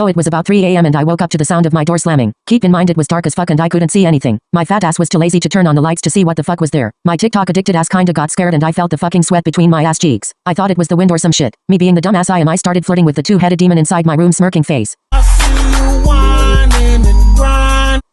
Oh, it was about 3 a.m. and I woke up to the sound of my door slamming. Keep in mind it was dark as fuck and I couldn't see anything. My fat ass was too lazy to turn on the lights to see what the fuck was there. My TikTok addicted ass kinda got scared and I felt the fucking sweat between my ass cheeks. I thought it was the wind or some shit. Me being the dumbass I am, I started flirting with the two-headed demon inside my room, smirking face.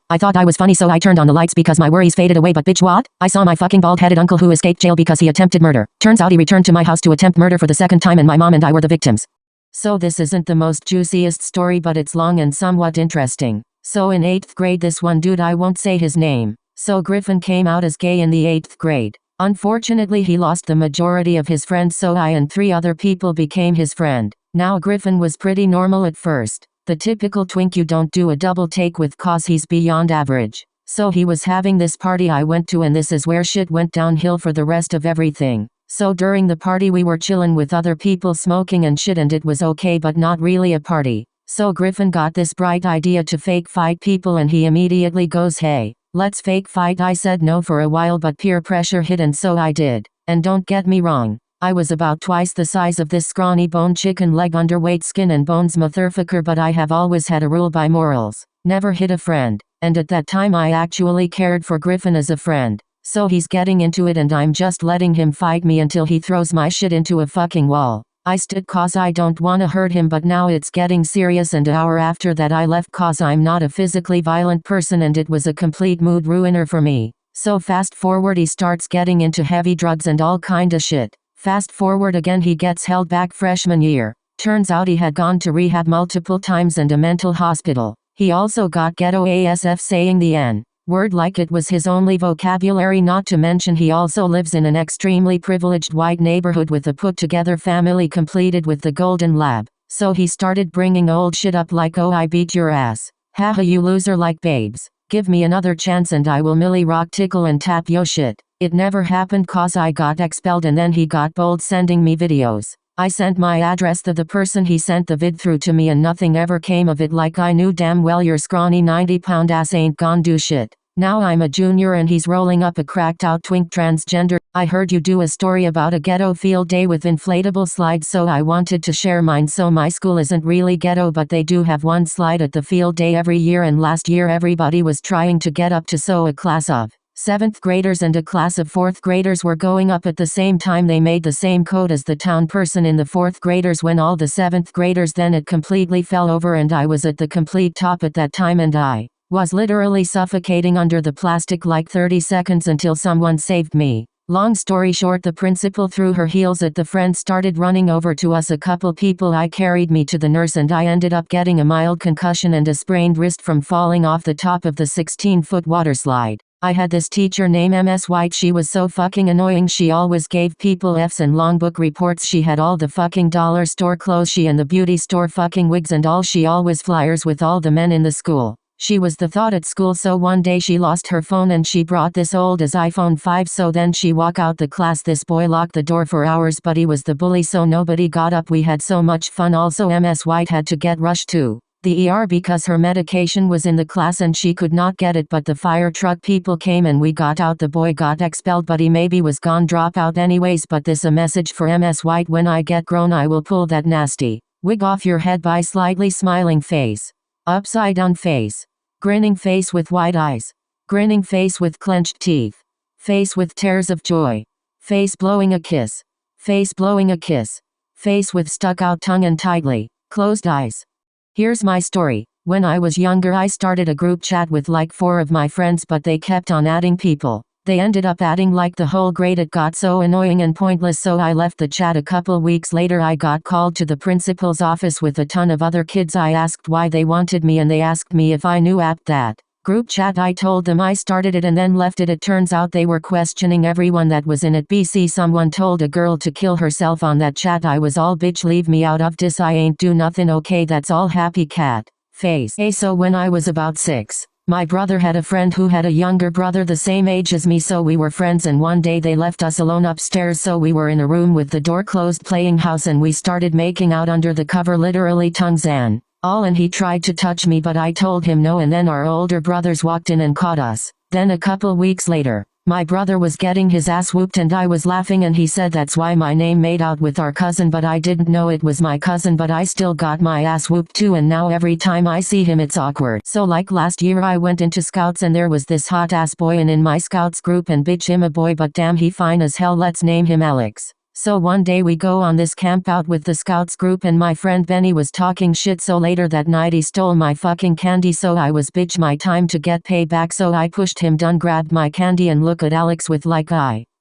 I thought I was funny, so I turned on the lights because my worries faded away, but bitch what? I saw my fucking bald-headed uncle who escaped jail because he attempted murder. Turns out he returned to my house to attempt murder for the second time and my mom and I were the victims. So this isn't the most juiciest story, but it's long and somewhat interesting. So in 8th grade, this one dude, I won't say his name. So Griffin came out as gay in the 8th grade. Unfortunately, he lost the majority of his friends, so I and 3 other people became his friend. Now Griffin was pretty normal at first. The typical twink you don't do a double take with cause he's beyond average. So he was having this party I went to and this is where shit went downhill for the rest of everything. So during the party we were chillin' with other people smoking and shit and it was okay but not really a party. So Griffin got this bright idea to fake fight people and he immediately goes, hey, let's fake fight. I said no for a while but peer pressure hit and so I did. And don't get me wrong, I was about twice the size of this scrawny bone chicken leg, underweight, skin and bones motherfucker, but I have always had a rule by morals. Never hit a friend. And at that time I actually cared for Griffin as a friend. So he's getting into it and I'm just letting him fight me until he throws my shit into a fucking wall. I stood cause I don't wanna hurt him, but now it's getting serious and an hour after that I left cause I'm not a physically violent person and it was a complete mood ruiner for me. So fast forward, he starts getting into heavy drugs and all kinda shit. Fast forward again, he gets held back freshman year. Turns out he had gone to rehab multiple times and a mental hospital. He also got ghetto ASF, saying the N word like it was his only vocabulary, not to mention he also lives in an extremely privileged white neighborhood with a put-together family completed with the golden lab. So he started bringing old shit up like, oh I beat your ass. Haha you loser, like babes. Give me another chance and I will milli rock tickle and tap yo shit. It never happened cause I got expelled and then he got bold sending me videos. I sent my address to the person he sent the vid through to me and nothing ever came of it, like I knew damn well your scrawny 90-pound ass ain't gon' do shit. Now I'm a junior and he's rolling up a cracked out twink transgender. I heard you do a story about a ghetto field day with inflatable slides, so I wanted to share mine. So my school isn't really ghetto, but they do have one slide at the field day every year, and last year everybody was trying to get up to, so a class of 7th graders and a class of 4th graders were going up at the same time. They made the same code as the town person in the 4th graders when all the 7th graders, then it completely fell over and I was at the complete top at that time and I was literally suffocating under the plastic like 30 seconds until someone saved me. Long story short, the principal threw her heels at the friend, started running over to us a couple people. I carried me to the nurse and I ended up getting a mild concussion and a sprained wrist from falling off the top of the 16-foot waterslide. I had this teacher named Ms. White. She was so fucking annoying. She always gave people F's and long book reports. She had all the fucking dollar store clothes, she and the beauty store fucking wigs and all. She always flyers with all the men in the school. She was the thought at school, so one day she lost her phone and she brought this old as iPhone 5, so then she walk out the class. This boy locked the door for hours, but he was the bully so nobody got up. We had so much fun. Also Ms. White had to get rushed to the ER because her medication was in the class and she could not get it, but the fire truck people came and we got out. The boy got expelled, but he maybe was gone drop out anyways. But this a message for Ms. White: when I get grown I will pull that nasty wig off your head. By slightly smiling face, upside down face, grinning face with wide eyes, grinning face with clenched teeth, face with tears of joy, face blowing a kiss, face blowing a kiss, face with stuck out tongue and tightly closed eyes. Here's my story. When I was younger I started a group chat with like 4 of my friends, but they kept on adding people. They ended up adding like the whole grade. It got so annoying and pointless, so I left the chat. A couple weeks later I got called to the principal's office with a ton of other kids. I asked why they wanted me and they asked me if I knew app that group chat. I told them I started it and then left it. It turns out they were questioning everyone that was in it. BC someone told a girl to kill herself on that chat. I was all, bitch leave me out of this, I ain't do nothing, okay that's all, happy cat face. So when I was about 6, my brother had a friend who had a younger brother the same age as me, so we were friends, and one day they left us alone upstairs, so we were in a room with the door closed playing house and we started making out under the cover, literally tongues and all, and he tried to touch me but I told him no, and then our older brothers walked in and caught us. Then a couple weeks later, My brother was getting his ass whooped and I was laughing and he said that's why my name made out with our cousin, but I didn't know it was my cousin, but I still got my ass whooped too, and now every time I see him it's awkward. So like last year I went into scouts and there was this hot ass boy in my scouts group, and bitch him a boy but damn he fine as hell, let's name him Alex. So one day we go on this camp out with the scouts group and my friend Benny was talking shit, so later that night he stole my fucking candy, so I was bitch my time to get payback, so I pushed him done, grabbed my candy and look at Alex with like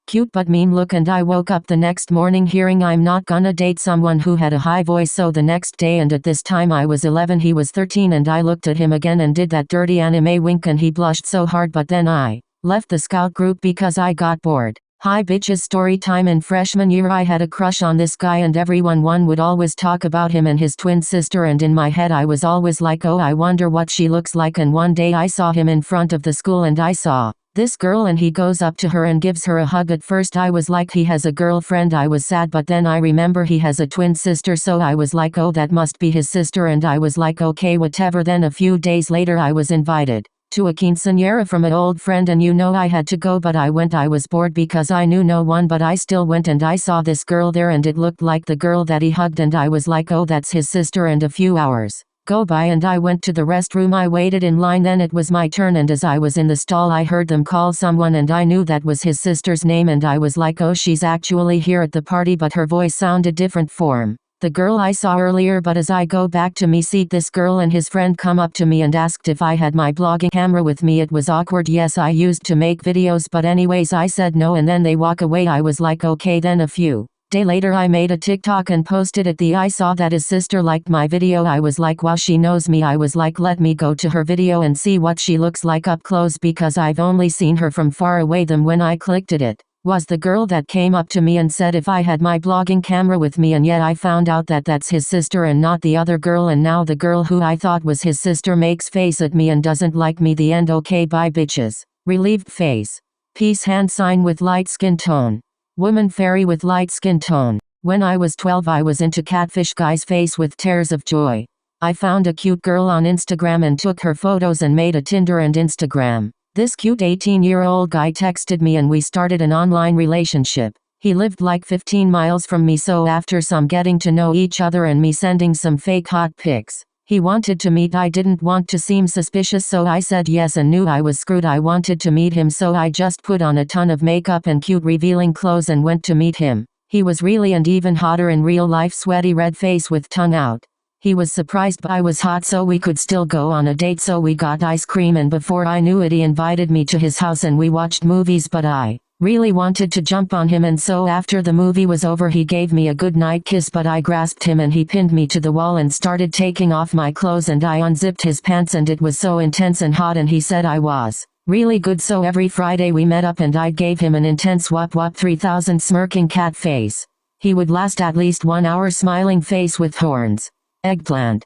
cute but mean look, and I woke up the next morning hearing I'm not gonna date someone who had a high voice. So the next day, and at this time I was 11, he was 13, and I looked at him again and did that dirty anime wink and he blushed so hard, but then I left the scout group because I got bored. Hi bitches, story time. In freshman year I had a crush on this guy and everyone would always talk about him and his twin sister, and in my head I was always like, oh I wonder what she looks like, and one day I saw him in front of the school and I saw this girl and he goes up to her and gives her a hug. At first I was like he has a girlfriend, I was sad, but then I remember he has a twin sister, so I was like oh that must be his sister, and I was like okay whatever. Then a few days later I was invited to a quinceañera from an old friend, and I had to go, but I went. I was bored because I knew no one, but I still went, and I saw this girl there and it looked like the girl that he hugged, and I was like oh that's his sister. And a few hours go by and I went to the restroom. I waited in line, then it was my turn, and as I was in the stall I heard them call someone and I knew that was his sister's name, and I was like oh she's actually here at the party, but her voice sounded different from the girl I saw earlier. But as I go back to me seat, this girl and his friend come up to me and asked if I had my blogging camera with me. It was awkward. Yes, I used to make videos, but anyways I said no, and then they walk away. I was like okay. Then a few days later I made a TikTok and posted it. I saw that his sister liked my video. I was like wow, she knows me. I was like let me go to her video and see what she looks like up close, because I've only seen her from far away. Then when I clicked it was the girl that came up to me and said if I had my blogging camera with me, and yet I found out that that's his sister and not the other girl, and now the girl who I thought was his sister makes face at me and doesn't like me. The end. Okay, bye bitches. Relieved face. Peace hand sign with light skin tone. Woman fairy with light skin tone. When I was 12 I was into Catfish guy's face with tears of joy. I found a cute girl on Instagram and took her photos and made a Tinder and Instagram. This cute 18-year-old guy texted me and we started an online relationship. He lived like 15 miles from me, so after some getting to know each other and me sending some fake hot pics, he wanted to meet. I didn't want to seem suspicious, so I said yes and knew I was screwed. I wanted to meet him, so I just put on a ton of makeup and cute revealing clothes and went to meet him. He was really and even hotter in real life, sweaty red face with tongue out. He was surprised but I was hot, so we could still go on a date, so we got ice cream, and before I knew it he invited me to his house and we watched movies, but I really wanted to jump on him, and so after the movie was over he gave me a goodnight kiss, but I grasped him and he pinned me to the wall and started taking off my clothes, and I unzipped his pants and it was so intense and hot, and he said I was really good. So every Friday we met up and I gave him an intense wop wop 3000 smirking cat face. He would last at least 1 hour smiling face with horns. Eggplant.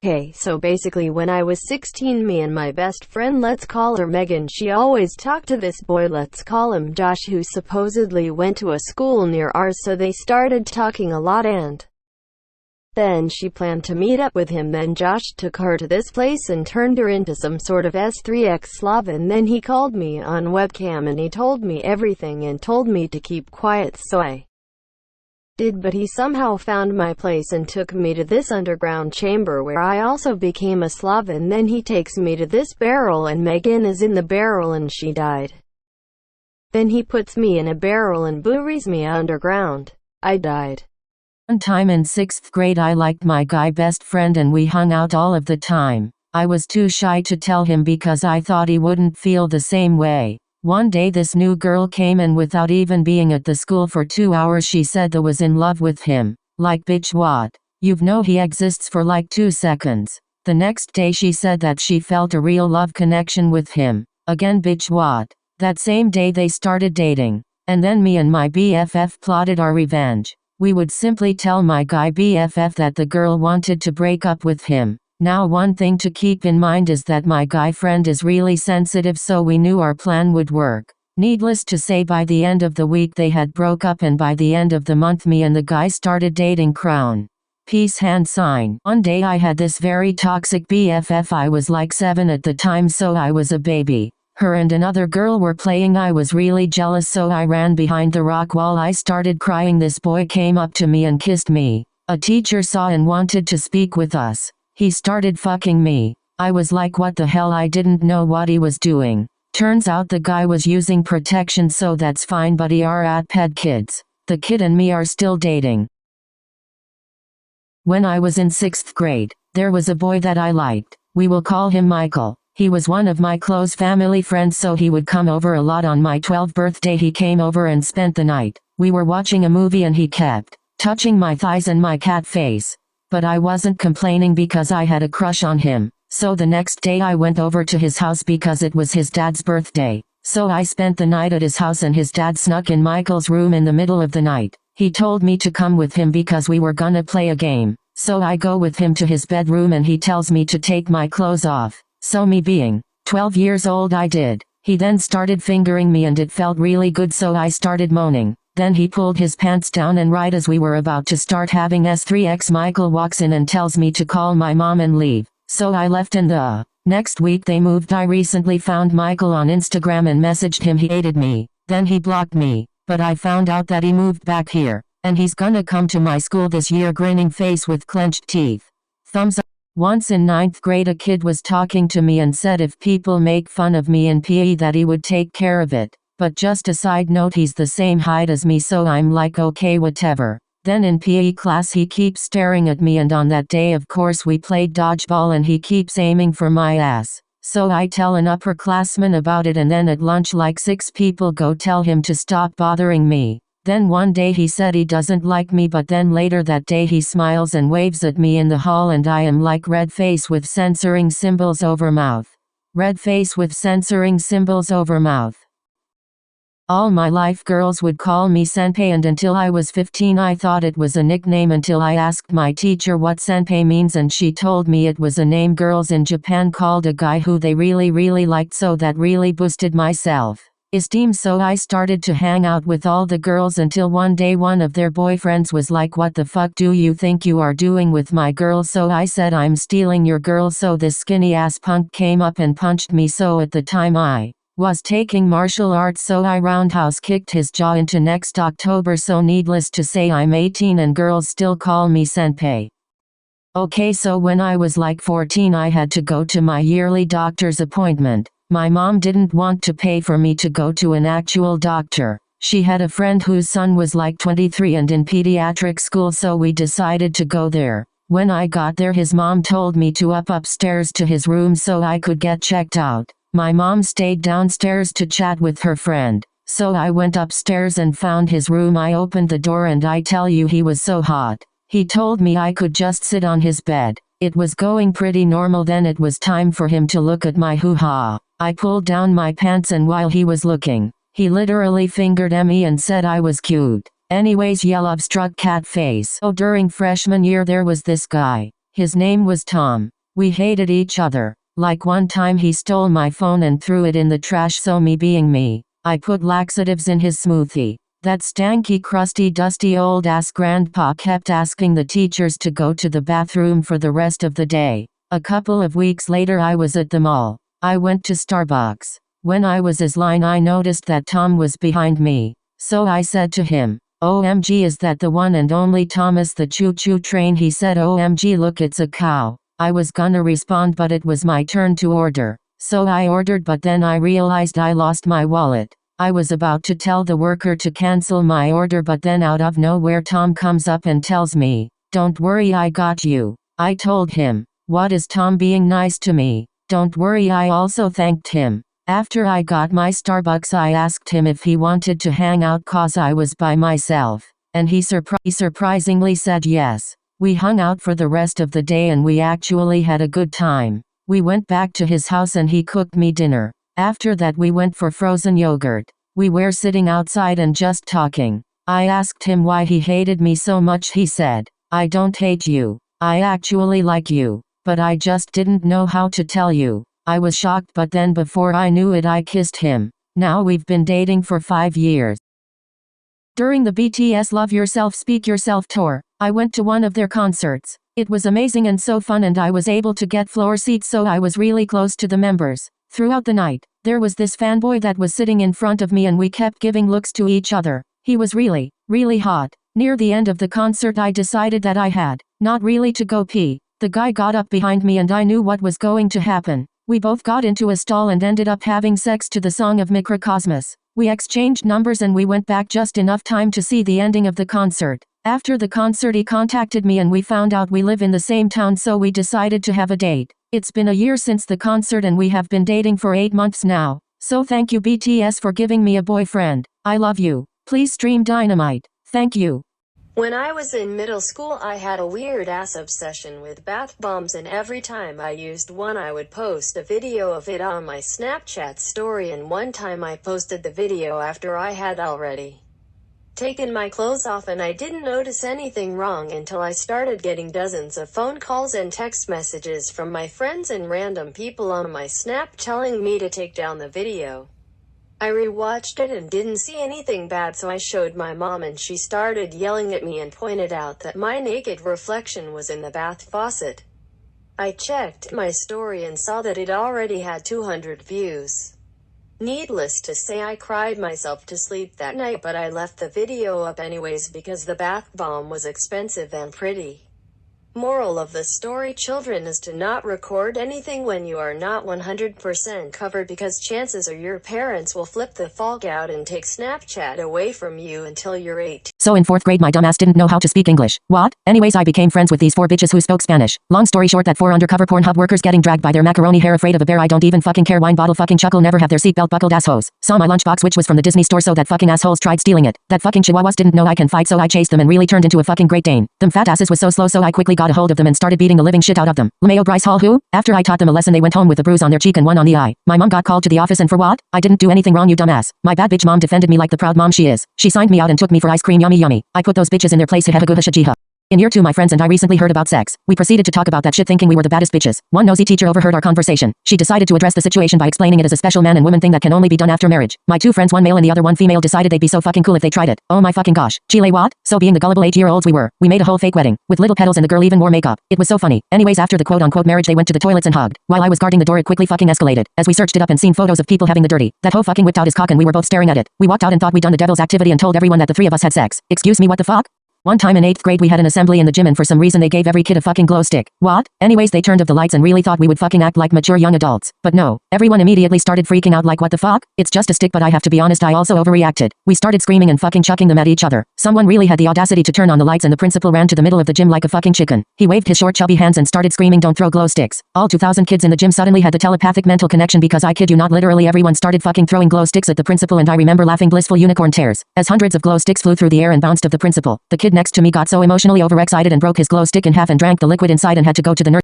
Okay, so basically when I was 16, me and my best friend, let's call her Megan, she always talked to this boy, let's call him Josh, who supposedly went to a school near ours, so they started talking a lot and then she planned to meet up with him. Then Josh took her to this place and turned her into some sort of S3X Slav, and then he called me on webcam and he told me everything and told me to keep quiet, so I did, but he somehow found my place and took me to this underground chamber where I also became a Slav, and then he takes me to this barrel and Megan is in the barrel and she died. Then he puts me in a barrel and buries me underground. I died. One time in 6th grade I liked my guy best friend and we hung out all of the time. I was too shy to tell him because I thought he wouldn't feel the same way. One day this new girl came and without even being at the school for 2 hours she said that was in love with him. Like bitch what? You've know he exists for like 2 seconds. The next day she said that she felt a real love connection with him. Again bitch what? That same day they started dating. And then me and my BFF plotted our revenge. We would simply tell my guy BFF that the girl wanted to break up with him. Now one thing to keep in mind is that my guy friend is really sensitive, so we knew our plan would work. Needless to say, by the end of the week they had broke up, and by the end of the month me and the guy started dating. Crown. Peace hand sign. One day I had this very toxic BFF. I was like 7 at the time, so I was a baby. Her and another girl were playing. I was really jealous, so I ran behind the rock wall. I started crying. This boy came up to me and kissed me. A teacher saw and wanted to speak with us. He started fucking me. I was like, what the hell? I didn't know what he was doing. Turns out the guy was using protection, so that's fine, but he are at ped kids. The kid and me are still dating. When I was in 6th grade, there was a boy that I liked. We will call him Michael. He was one of my close family friends, so he would come over a lot. On my 12th birthday he came over and spent the night. We were watching a movie and he kept touching my thighs and my cat face. But I wasn't complaining because I had a crush on him. So the next day I went over to his house because it was his dad's birthday. So I spent the night at his house, and his dad snuck in Michael's room in the middle of the night. He told me to come with him because we were gonna play a game. So I go with him to his bedroom and he tells me to take my clothes off. So me being 12 years old, I did. He then started fingering me and it felt really good, so I started moaning. Then he pulled his pants down, and right as we were about to start having S3X, Michael walks in and tells me to call my mom and leave. So I left, and the next week they moved. I recently found Michael on Instagram and messaged him. He hated me. Then he blocked me. But I found out that he moved back here. And he's gonna come to my school this year, grinning face with clenched teeth. Thumbs up. Once in 9th grade a kid was talking to me and said if people make fun of me in PE that he would take care of it. But just a side note, he's the same height as me, so I'm like, okay, whatever. Then in PE class he keeps staring at me, and on that day of course we played dodgeball and he keeps aiming for my ass. So I tell an upperclassman about it, and then at lunch like 6 people go tell him to stop bothering me. Then one day he said he doesn't like me, but then later that day he smiles and waves at me in the hall, and I am like red face with censoring symbols over mouth. Red face with censoring symbols over mouth. All my life girls would call me senpai, and until I was 15 I thought it was a nickname until I asked my teacher what senpai means, and she told me it was a name girls in Japan called a guy who they really liked, so that really boosted my self-esteem. So I started to hang out with all the girls until one day one of their boyfriends was like, what the fuck do you think you are doing with my girl? So I said, I'm stealing your girl. So this skinny ass punk came up and punched me. So at the time I was taking martial arts, so I roundhouse kicked his jaw into next October. So needless to say I'm 18 and girls still call me senpai. Okay, so when I was like 14 I had to go to my yearly doctor's appointment. My mom didn't want to pay for me to go to an actual doctor. She had a friend whose son was like 23 and in pediatric school, so we decided to go there. When I got there his mom told me to upstairs to his room so I could get checked out. My mom stayed downstairs to chat with her friend. So I went upstairs and found his room. I opened the door and I tell you he was so hot. He told me I could just sit on his bed. It was going pretty normal. Then it was time for him to look at my hoo-ha. I pulled down my pants and while he was looking, he literally fingered me and said I was cute. Anyways, yell struck cat face. Oh, during freshman year there was this guy. His name was Tom. We hated each other. Like one time he stole my phone and threw it in the trash, so me being me, I put laxatives in his smoothie. That stanky, crusty, dusty old ass grandpa kept asking the teachers to go to the bathroom for the rest of the day. A couple of weeks later I was at the mall. I went to Starbucks. When I was in line I noticed that Tom was behind me. So I said to him, OMG, is that the one and only Thomas the choo-choo train? He said, OMG, look, it's a cow. I was gonna respond, but it was my turn to order. So I ordered, but then I realized I lost my wallet. I was about to tell the worker to cancel my order, but then out of nowhere Tom comes up and tells me, don't worry, I got you. I told him, what is Tom being nice to me? Don't worry. I also thanked him. After I got my Starbucks I asked him if he wanted to hang out cause I was by myself. And he surprisingly said yes. We hung out for the rest of the day and we actually had a good time. We went back to his house and he cooked me dinner. After that we went for frozen yogurt. We were sitting outside and just talking. I asked him why he hated me so much. He said, I don't hate you. I actually like you. But I just didn't know how to tell you. I was shocked, but then before I knew it I kissed him. Now we've been dating for 5 years. During the BTS Love Yourself Speak Yourself tour, I went to one of their concerts. It was amazing and so fun, and I was able to get floor seats, so I was really close to the members. Throughout the night, there was this fanboy that was sitting in front of me and we kept giving looks to each other. He was really, really hot. Near the end of the concert I decided that I had, not really to go pee. The guy got up behind me and I knew what was going to happen. We both got into a stall and ended up having sex to the song of Microcosmos. We exchanged numbers and we went back just enough time to see the ending of the concert. After the concert he contacted me and we found out we live in the same town, so we decided to have a date. It's been a year since the concert and we have been dating for 8 months now. So thank you BTS for giving me a boyfriend. I love you. Please stream Dynamite. Thank you. When I was in middle school I had a weird-ass obsession with bath bombs, and every time I used one I would post a video of it on my Snapchat story, and one time I posted the video after I had already taken my clothes off and I didn't notice anything wrong until I started getting dozens of phone calls and text messages from my friends and random people on my Snap telling me to take down the video. I rewatched it and didn't see anything bad, so I showed my mom and she started yelling at me and pointed out that my naked reflection was in the bath faucet. I checked my story and saw that it already had 200 views. Needless to say, I cried myself to sleep that night, but I left the video up anyways because the bath bomb was expensive and pretty. Moral of the story, children, is to not record anything when you are not 100% covered, because chances are your parents will flip the fuck out and take Snapchat away from you until you're 8. So in 4th grade my dumbass didn't know how to speak English. What? Anyways, I became friends with these 4 bitches who spoke Spanish. Long story short, that 4 undercover Pornhub workers getting dragged by their macaroni hair, afraid of a bear, I don't even fucking care, wine bottle fucking chuckle, never have their seatbelt buckled assholes. Saw my lunchbox which was from the Disney store, so that fucking assholes tried stealing it. That fucking chihuahuas didn't know I can fight, so I chased them and really turned into a fucking Great Dane. Them fat asses was so slow, so I quickly got a hold of them and started beating the living shit out of them. LMAO Bryce Hall who? After I taught them a lesson they went home with a bruise on their cheek and one on the eye. My mom got called to the office, and for what? I didn't do anything wrong, you dumbass. My bad bitch mom defended me like the proud mom she is. She signed me out and took me for ice cream, yummy yummy. I put those bitches in their place, jiha. In year 2 my friends and I recently heard about sex. We proceeded to talk about that shit thinking we were the baddest bitches. One nosy teacher overheard our conversation. She decided to address the situation by explaining it as a special man and woman thing that can only be done after marriage. My 2 friends, one male and the other one female, decided they'd be so fucking cool if they tried it. Oh my fucking gosh. Chile what? So being the gullible 8-year-olds we were, we made a whole fake wedding, with little petals and the girl even wore makeup. It was so funny. Anyways, after the quote-unquote marriage they went to the toilets and hugged. While I was guarding the door it quickly fucking escalated. As we searched it up and seen photos of people having the dirty, that hoe fucking whipped out his cock and we were both staring at it. We walked out and thought we'd done the devil's activity and told everyone that the 3 of us had sex. Excuse me, what the fuck? One time in 8th grade we had an assembly in the gym and for some reason they gave every kid a fucking glow stick. What? Anyways, they turned off the lights and really thought we would fucking act like mature young adults. But no. Everyone immediately started freaking out like what the fuck? It's just a stick, but I have to be honest, I also overreacted. We started screaming and fucking chucking them at each other. Someone really had the audacity to turn on the lights and the principal ran to the middle of the gym like a fucking chicken. He waved his short chubby hands and started screaming, don't throw glow sticks. All 2,000 kids in the gym suddenly had the telepathic mental connection, because I kid you not, literally everyone started fucking throwing glow sticks at the principal, and I remember laughing blissful unicorn tears as hundreds of glow sticks flew through the air and bounced off the principal. The kid next to me got so emotionally overexcited and broke his glow stick in half and drank the liquid inside and had to go to the nurse.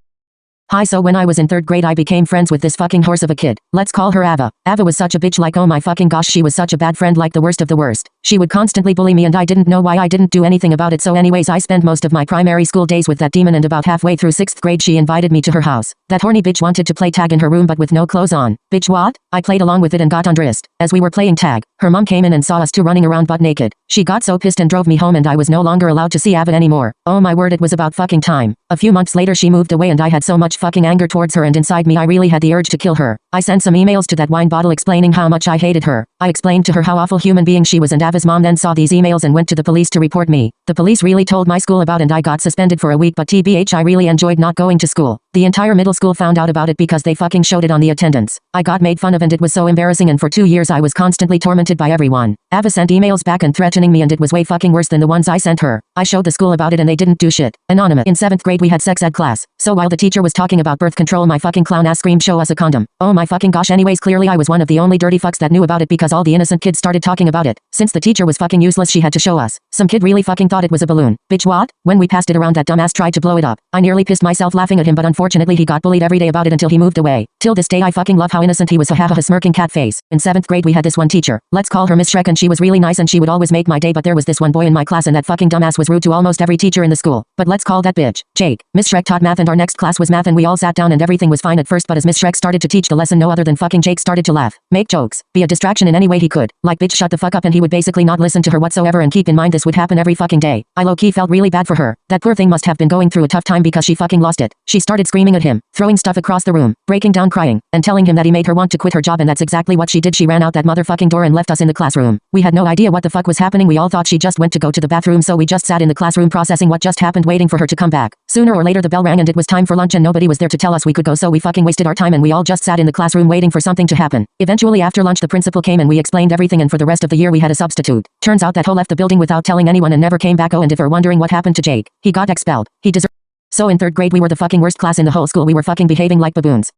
Hi, so when I was in 3rd grade I became friends with this fucking horse of a kid. Let's call her Ava. Ava was such a bitch, like oh my fucking gosh, she was such a bad friend, like the worst of the worst. She would constantly bully me and I didn't know why. I didn't do anything about it, so anyways I spent most of my primary school days with that demon, and about halfway through 6th grade she invited me to her house. That horny bitch wanted to play tag in her room but with no clothes on. Bitch what? I played along with it and got undressed. As we were playing tag, her mom came in and saw us 2 running around butt naked. She got so pissed and drove me home, and I was no longer allowed to see Ava anymore. Oh my word, it was about fucking time. A few months later she moved away and I had so much fucking anger towards her, and inside me I really had the urge to kill her. I sent some emails to that wine bottle explaining how much I hated her. I explained to her how awful human being she was, and Ava's mom then saw these emails and went to the police to report me. The police really told my school about it and I got suspended for a week, but TBH I really enjoyed not going to school. The entire middle school found out about it because they fucking showed it on the attendance. I got made fun of and it was so embarrassing, and for 2 years I was constantly tormented by everyone. Ava sent emails back and threatening me, and it was way fucking worse than the ones I sent her. I showed the school about it and they didn't do shit. Anonymous. In 7th grade we had sex ed class. So while the teacher was talking about birth control my fucking clown ass screamed, show us a condom. Oh my fucking gosh, anyways clearly I was one of the only dirty fucks that knew about it because all the innocent kids started talking about it. Since the teacher was fucking useless she had to show us. Some kid really fucking thought it was a balloon. Bitch what? When we passed it around that dumbass tried to blow it up. I nearly pissed myself laughing at him, but unfortunately he got bullied every day about it until he moved away. Till this day I fucking love how innocent he was, ha smirking cat face. In 7th grade we had this one teacher. Let's call her Miss Shrek, and she was really nice and she would always make my day, but there was this one boy in my class and that fucking dumbass was rude to almost every teacher in the school. But let's call that bitch Jake. Miss Shrek taught math and our next class was math, and we all sat down and everything was fine at first, but as Miss Shrek started to teach the lesson lesson no other than fucking Jake started to laugh, make jokes, be a distraction in any way he could. Like bitch shut the fuck up, and he would basically not listen to her whatsoever. And keep in mind this would happen every fucking day. I low-key felt really bad for her. That poor thing must have been going through a tough time because she fucking lost it. She started screaming at him, throwing stuff across the room, breaking down crying, and telling him that he made her want to quit her job, and that's exactly what she did. She ran out that motherfucking door and left us in the classroom. We had no idea what the fuck was happening. We all thought she just went to go to the bathroom, so we just sat in the classroom processing what just happened, waiting for her to come back. Sooner or later the bell rang and it was time for lunch, and nobody was there to tell us we could go, so we fucking wasted our time and we all just sat in the classroom waiting for something to happen. Eventually after lunch the principal came and we explained everything, and for the rest of the year we had a substitute. Turns out that Ho left the building without telling anyone and never came back. Oh, and if you're wondering what happened to Jake, he got expelled. He deserved. So in 3rd grade we were the fucking worst class in the whole school. We were fucking behaving like baboons.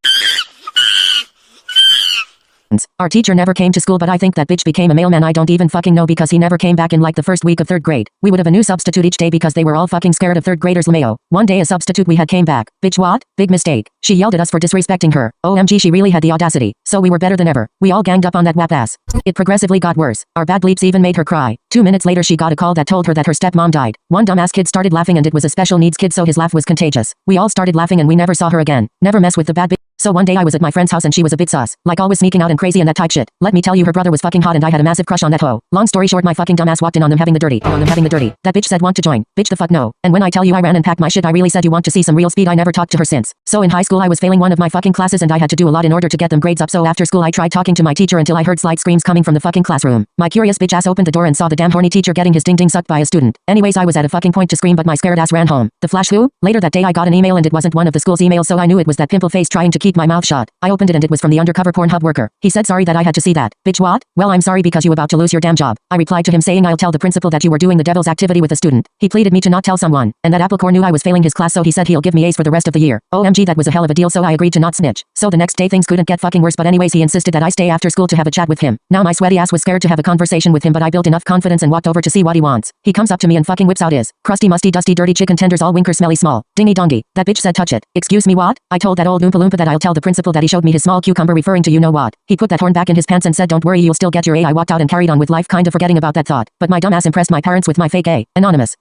Our teacher never came to school, but I think that bitch became a mailman. I don't even fucking know, because he never came back in like the first week of 3rd grade. We would have a new substitute each day because they were all fucking scared of 3rd graders. LMAO. One day a substitute we had came back. Bitch what? Big mistake. She yelled at us for disrespecting her. OMG, she really had the audacity. So we were better than ever. We all ganged up on that wap ass. It progressively got worse. Our bad bleeps even made her cry. 2 minutes later she got a call that told her that her stepmom died. One dumbass kid started laughing, and it was a special needs kid, so his laugh was contagious. We all started laughing and we never saw her again. Never mess with the bad bitch. So one day I was at my friend's house and she was a bit sus. Like always sneaking out and crazy and that type shit. Let me tell you, her brother was fucking hot and I had a massive crush on that hoe. Long story short, my fucking dumbass walked in on them having the dirty. That bitch said want to join. Bitch the fuck no. And when I tell you I ran and packed my shit, I really said you want to see some real speed. I never talked to her since. So in high school I was failing one of my fucking classes and I had to do a lot in order to get them grades up. So after school I tried talking to my teacher until I heard slight screams coming from the fucking classroom. My curious bitch ass opened the door and saw the damn horny teacher getting his ding ding sucked by a student. Anyways, I was at a fucking point to scream, but my scared ass ran home. The flash who? Later that day I got an email and it wasn't one of the school's emails, so I knew it was that pimple face trying to keep my mouth shut. I opened it and it was from the undercover Pornhub worker. He said sorry that I had to see that. Bitch what? Well, I'm sorry because you about to lose your damn job. I replied to him saying I'll tell the principal that you were doing the devil's activity with a student. He pleaded me to not tell someone, and that applecore knew I was failing his class, so he said he'll give me A's for the rest of the year. OMG, that was a hell of a deal, so I agreed to not snitch. So the next day things couldn't get fucking worse, but anyways he insisted that I stay after school to have a chat with him. Now my sweaty ass was scared to have a conversation with him, but I built enough confidence and walked over to see what he wants. He comes up to me and fucking whips out his crusty musty dusty dirty chicken tenders, all winker smelly small dingy dongy. That bitch said touch it. Excuse me what? I told that old Oompa Loompa that I'll tell the principal that he showed me his small cucumber, referring to you know what. He put that horn back in his pants and said don't worry, you'll still get your A. I walked out and carried on with life, kinda forgetting about that thought. But my dumbass impressed my parents with my fake A. Anonymous.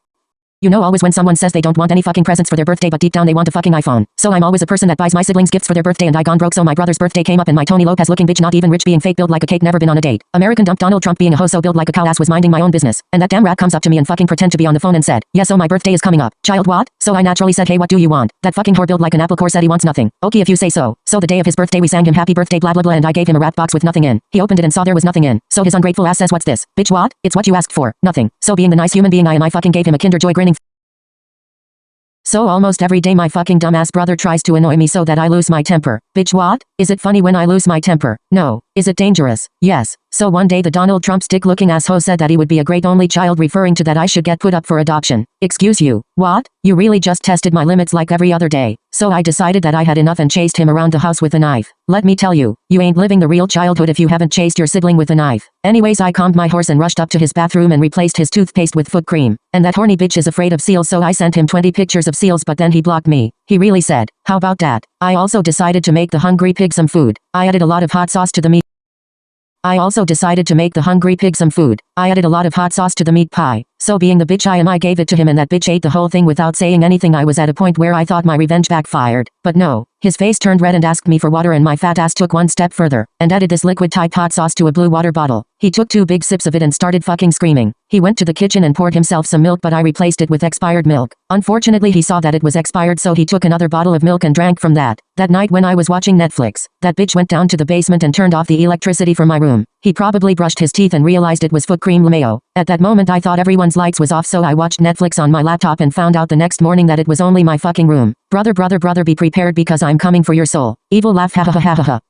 You know always when someone says they don't want any fucking presents for their birthday but deep down they want a fucking iPhone. So I'm always a person that buys my siblings gifts for their birthday, and I gone broke, so my brother's birthday came up and my Tony Lopez looking bitch, not even rich, being fake build like a cake, never been on a date. American dump Donald Trump being a hoe, so build like a cow ass, was minding my own business. And that damn rat comes up to me and fucking pretend to be on the phone and said, yeah so my birthday is coming up. Child what? So I naturally said hey what do you want? That fucking whore build like an apple core said he wants nothing. Okay if you say so. So the day of his birthday we sang him happy birthday blah blah blah and I gave him a wrap box with nothing in. He opened it and saw there was nothing in. So his ungrateful ass says what's this? Bitch what? It's what you asked for. Nothing. So being the nice human being I am, I fucking gave him a Kinder Joy grinning. So almost every day my fucking dumbass brother tries to annoy me so that I lose my temper. Bitch what? Is it funny when I lose my temper? No. Is it dangerous? Yes. So one day the Donald Trump stick looking asshole said that he would be a great only child, referring to that I should get put up for adoption. Excuse you. What? You really just tested my limits like every other day. So I decided that I had enough and chased him around the house with a knife. Let me tell you, you ain't living the real childhood if you haven't chased your sibling with a knife. Anyways, I calmed my horse and rushed up to his bathroom and replaced his toothpaste with foot cream. And that horny bitch is afraid of seals, so I sent him 20 pictures of seals, but then he blocked me. He really said, how about that? I also decided to make the hungry pig some food. I added a lot of hot sauce to the meat. I added a lot of hot sauce to the meat pie. So being the bitch I am, I gave it to him and that bitch ate the whole thing without saying anything. I was at a point where I thought my revenge backfired. But no. His face turned red and asked me for water, and my fat ass took one step further and added this liquid type hot sauce to a blue water bottle. He took 2 big sips of it and started fucking screaming. He went to the kitchen and poured himself some milk, but I replaced it with expired milk. Unfortunately he saw that it was expired, so he took another bottle of milk and drank from that. That night when I was watching Netflix, that bitch went down to the basement and turned off the electricity from my room. He probably brushed his teeth and realized it was foot cream LMAO. At that moment I thought everyone's lights was off, so I watched Netflix on my laptop and found out the next morning that it was only my fucking room. Brother, be prepared because I'm coming for your soul. Evil laugh, ha ha ha ha ha.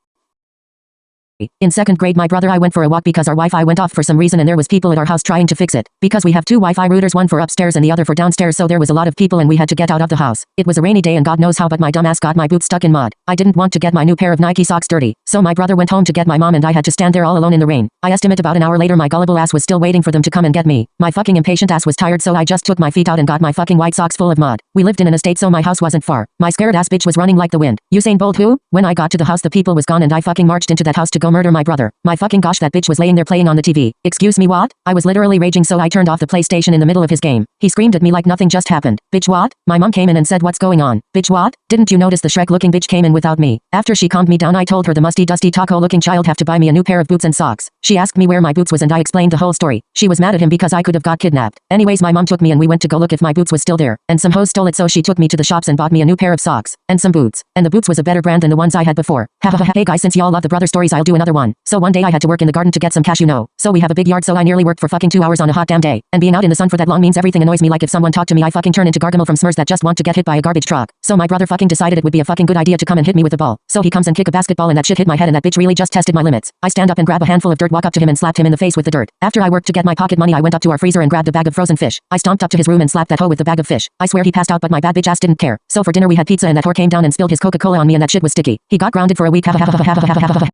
In 2nd grade my brother I went for a walk because our Wi-Fi went off for some reason and there was people at our house trying to fix it. Because we have 2 Wi-Fi routers, one for upstairs and the other for downstairs, so there was a lot of people and we had to get out of the house. It was a rainy day and God knows how, but my dumbass got my boots stuck in mud. I didn't want to get my new pair of Nike socks dirty. So my brother went home to get my mom and I had to stand there all alone in the rain. I estimate about an hour later my gullible ass was still waiting for them to come and get me. My fucking impatient ass was tired, so I just took my feet out and got my fucking white socks full of mud. We lived in an estate, so my house wasn't far. My scared ass bitch was running like the wind. Usain Bolt who? When I got to the house the people was gone and I fucking marched into that house to go go murder my brother. My fucking gosh, that bitch was laying there playing on the TV. Excuse me, what? I was literally raging, so I turned off the PlayStation in the middle of his game. He screamed at me like nothing just happened. Bitch, what? My mom came in and said, what's going on? Bitch, what? Didn't you notice the Shrek looking bitch came in without me? After she calmed me down, I told her the musty dusty taco looking child have to buy me a new pair of boots and socks. She asked me where my boots was and I explained the whole story. She was mad at him because I could have got kidnapped. Anyways, my mom took me and we went to go look if my boots was still there. And some hoes stole it, so she took me to the shops and bought me a new pair of socks. And some boots. And the boots was a better brand than the ones I had before. Ha ha ha. Hey guys, since y'all love the brother stories, I'll do another one. So one day I had to work in the garden to get some cash, you know. So we have a big yard, so I nearly worked for fucking 2 hours on a hot damn day. And being out in the sun for that long means everything annoys me, like if someone talked to me I fucking turn into Gargamel from Smurfs that just want to get hit by a garbage truck. So my brother fucking decided it would be a fucking good idea to come and hit me with a ball. So he comes and kick a basketball and that shit hit my head and that bitch really just tested my limits. I stand up and grab a handful of dirt, walk up to him and slapped him in the face with the dirt. After I worked to get my pocket money, I went up to our freezer and grabbed a bag of frozen fish. I stomped up to his room and slapped that hoe with the bag of fish. I swear he passed out, but my bad bitch ass didn't care. So for dinner we had pizza and that whore came down and spilled his Coca-Cola on me and that shit was sticky. He got grounded for a week.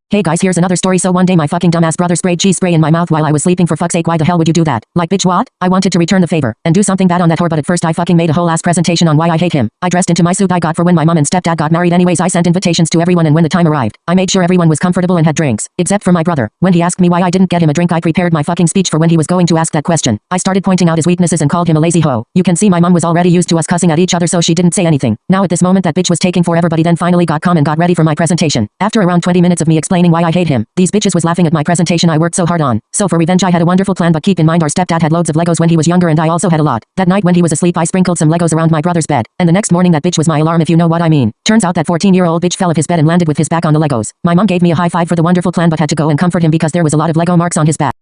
Hey guys, here's another story. So one day my fucking dumbass brother sprayed cheese spray in my mouth while I was sleeping. For fuck's sake, why the hell would you do that? Like bitch, what? I wanted to return the favor and do something bad on that whore, but at first I fucking made a whole ass presentation on why I hate him. I dressed into my suit I got for when my mom and stepdad got married. Anyways, I sent invitations to everyone, and when the time arrived, I made sure everyone was comfortable and had drinks, except for my brother. When he asked me why I didn't get him a drink, I prepared my fucking speech for when he was going to ask that question. I started pointing out his weaknesses and called him a lazy hoe. You can see my mom was already used to us cussing at each other, so she didn't say anything. Now at this moment that bitch was taking forever, but he then finally got calm and got ready for my presentation. After around 20 minutes of me explaining why I hate him, these bitches was laughing at my presentation I worked so hard on. So for revenge I had a wonderful plan, but keep in mind our stepdad had loads of Legos when he was younger and I also had a lot. That night when he was asleep I sprinkled some Legos around my brother's bed, and the next morning that bitch was my alarm, if you know what I mean. Turns out that 14-year-old bitch fell off his bed and landed with his back on the Legos. My mom gave me a high five for the wonderful plan but had to go and comfort him because there was a lot of Lego marks on his back.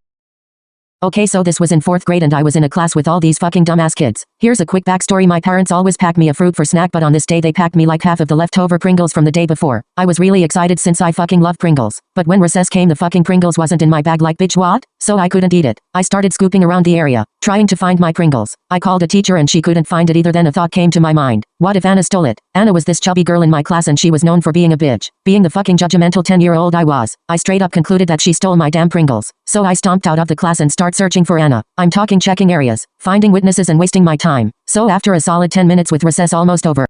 Okay, so this was in 4th grade and I was in a class with all these fucking dumbass kids. Here's a quick backstory. My parents always pack me a fruit for snack, but on this day they packed me like half of the leftover Pringles from the day before. I was really excited since I fucking love Pringles. But when recess came, the fucking Pringles wasn't in my bag. Like bitch, what? So I couldn't eat it. I started scooping around the area, trying to find my Pringles. I called a teacher and she couldn't find it either. Then a thought came to my mind. What if Anna stole it? Anna was this chubby girl in my class and she was known for being a bitch. Being the fucking judgmental 10-year-old I was, I straight up concluded that she stole my damn Pringles. So I stomped out of the class and start searching for Anna. I'm talking checking areas, finding witnesses and wasting my time. So after a solid 10 minutes with recess almost over,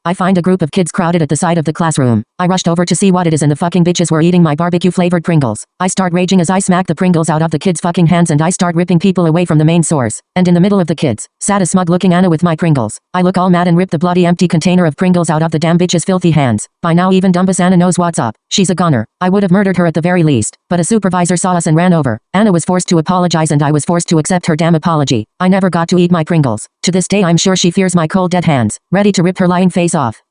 I find a group of kids crowded at the side of the classroom. I rushed over to see what it is and the fucking bitches were eating my barbecue flavored Pringles. I start raging as I smack the Pringles out of the kids' fucking hands and I start ripping people away from the main source. And in the middle of the kids, sat a smug looking Anna with my Pringles. I look all mad and rip the bloody empty container of Pringles out of the damn bitch's filthy hands. By now even Dumbus Anna knows what's up. She's a goner. I would have murdered her at the very least. But a supervisor saw us and ran over. Anna was forced to apologize and I was forced to accept her damn apology. I never got to eat my Pringles. To this day I'm sure she fears my cold dead hands, ready to rip her lying face off.